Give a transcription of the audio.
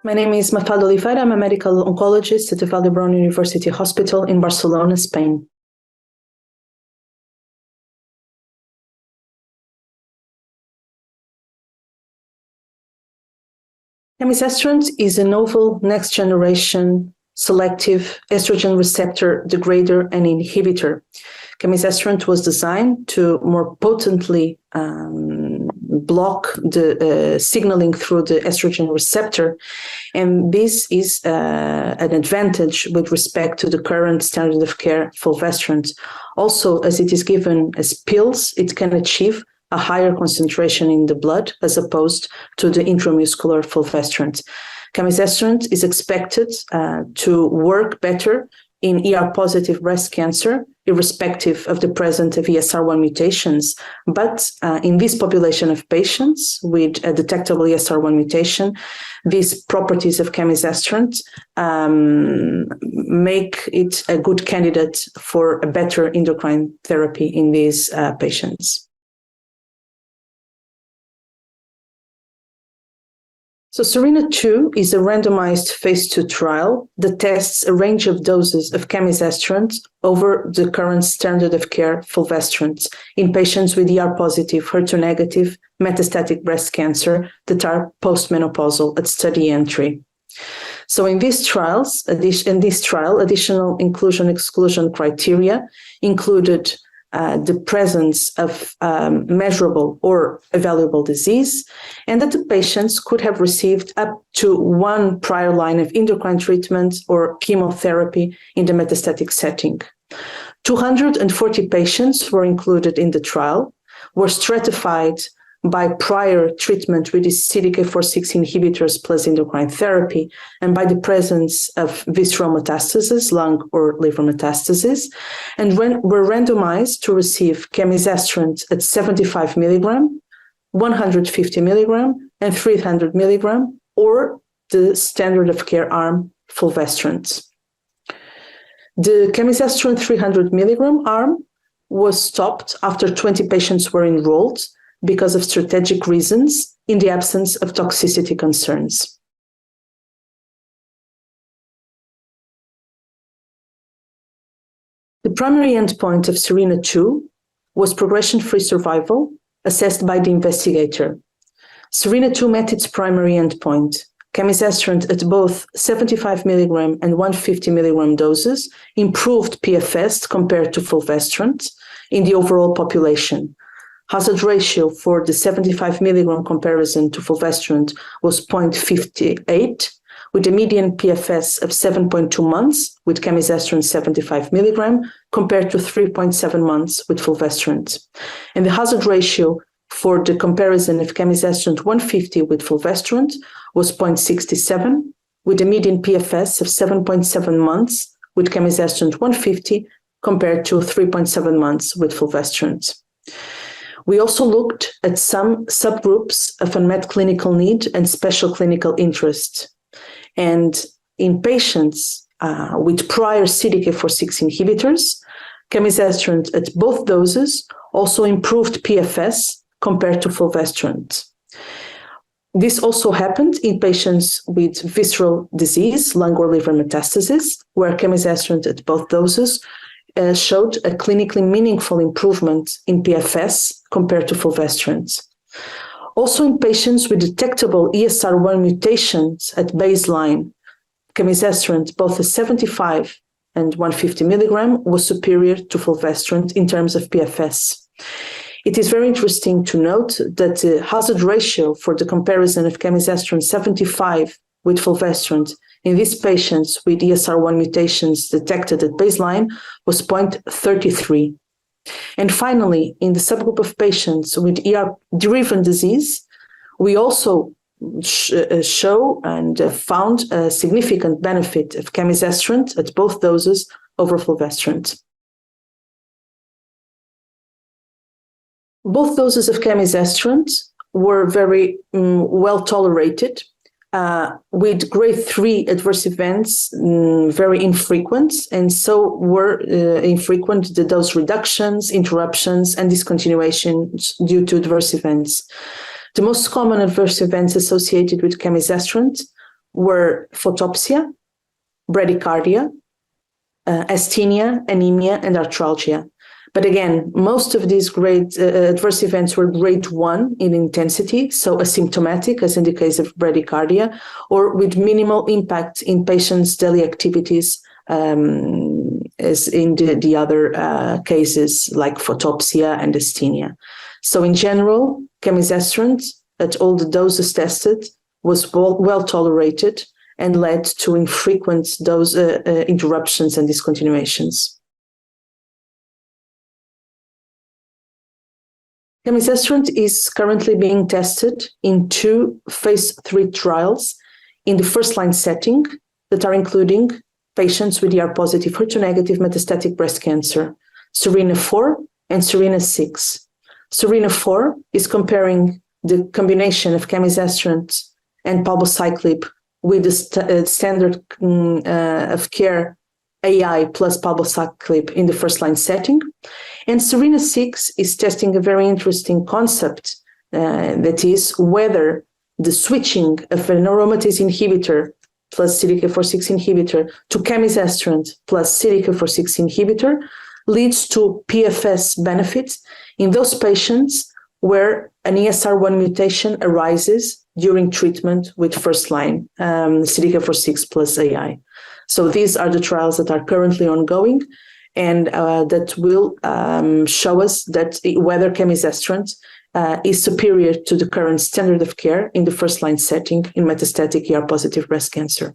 My name is Mafalda Oliveira. I'm a medical oncologist at the Vall University Hospital in Barcelona, Spain. Camizestrant is a novel next-generation selective estrogen receptor degrader and inhibitor. Camizestrant was designed to more potently block the signaling through the estrogen receptor, and this is an advantage with respect to the current standard of care fulvestrant. Also, as it is given as pills, it can achieve a higher concentration in the blood as opposed to the intramuscular fulvestrant. Camizestrant is expected to work better in ER-positive breast cancer, irrespective of the presence of ESR1 mutations. But in this population of patients with a detectable ESR1 mutation, these properties of camizestrant make it a good candidate for a better endocrine therapy in these patients. So SERENA-2 is a randomized phase 2 trial that tests a range of doses of camizestrant over the current standard of care fulvestrant in patients with ER-positive HER2-negative metastatic breast cancer that are post-menopausal at study entry. So in this trial, additional inclusion-exclusion criteria included the presence of measurable or evaluable disease, and that the patients could have received up to one prior line of endocrine treatment or chemotherapy in the metastatic setting. 240 patients were included in the trial, were stratified by prior treatment with CDK4/6 inhibitors plus endocrine therapy, and by the presence of visceral metastasis, lung or liver metastasis, and were randomized to receive camizestrant at 75 milligram, 150 milligram, and 300 milligram, or the standard of care arm fulvestrant. The camizestrant 300 milligram arm was stopped after 20 patients were enrolled because of strategic reasons in the absence of toxicity concerns. The primary endpoint of SERENA-2 was progression-free survival assessed by the investigator. SERENA-2 met its primary endpoint. Camizestrant at both 75 milligram and 150 milligram doses improved PFS compared to fulvestrant in the overall population. Hazard ratio for the 75 milligram comparison to fulvestrant was 0.58, with a median PFS of 7.2 months with camizestrant 75 milligram compared to 3.7 months with fulvestrant. And the hazard ratio for the comparison of camizestrant 150 with fulvestrant was 0.67, with a median PFS of 7.7 months with camizestrant 150 compared to 3.7 months with fulvestrant. We also looked at some subgroups of unmet clinical need and special clinical interest. And in patients with prior CDK4/6 inhibitors, camizestrant at both doses also improved PFS compared to fulvestrant. This also happened in patients with visceral disease, lung or liver metastasis, where camizestrant at both doses showed a clinically meaningful improvement in PFS compared to fulvestrant. Also in patients with detectable ESR1 mutations at baseline, camizestrant, both the 75 and 150 milligram, was superior to fulvestrant in terms of PFS. It is very interesting to note that the hazard ratio for the comparison of camizestrant 75 with fulvestrant in these patients with ESR1 mutations detected at baseline was 0.33. And finally, in the subgroup of patients with ER-driven disease, we also show and found a significant benefit of camizestrant at both doses over fulvestrant. Both doses of camizestrant were very well tolerated, with grade 3 adverse events very infrequent, and so were infrequent the dose reductions, interruptions, and discontinuations due to adverse events. The most common adverse events associated with camizestrant were photopsia, bradycardia, asthenia, anemia, and arthralgia. But again, most of these adverse events were grade 1 in intensity, so asymptomatic, as in the case of bradycardia, or with minimal impact in patients' daily activities, as in the other cases like photopsia and asthenia. So in general, camizestrant at all the doses tested was well tolerated and led to infrequent dose interruptions and discontinuations. Camizestrant is currently being tested in 2 phase 3 trials in the first-line setting that are including patients with ER-positive HER2-negative metastatic breast cancer, SERENA-4 and SERENA-6. SERENA-4 is comparing the combination of camizestrant and palbociclib with the standard of care AI plus palbociclib in the first-line setting. And SERENA-6 is testing a very interesting concept, that is whether the switching of an aromatase inhibitor plus CDK4/6 inhibitor to camizestrant plus CDK4/6 inhibitor leads to PFS benefits in those patients where an ESR1 mutation arises during treatment with first-line CDK4/6 plus AI. So these are the trials that are currently ongoing, and that will show us that whether camizestrant is superior to the current standard of care in the first-line setting in metastatic ER-positive breast cancer.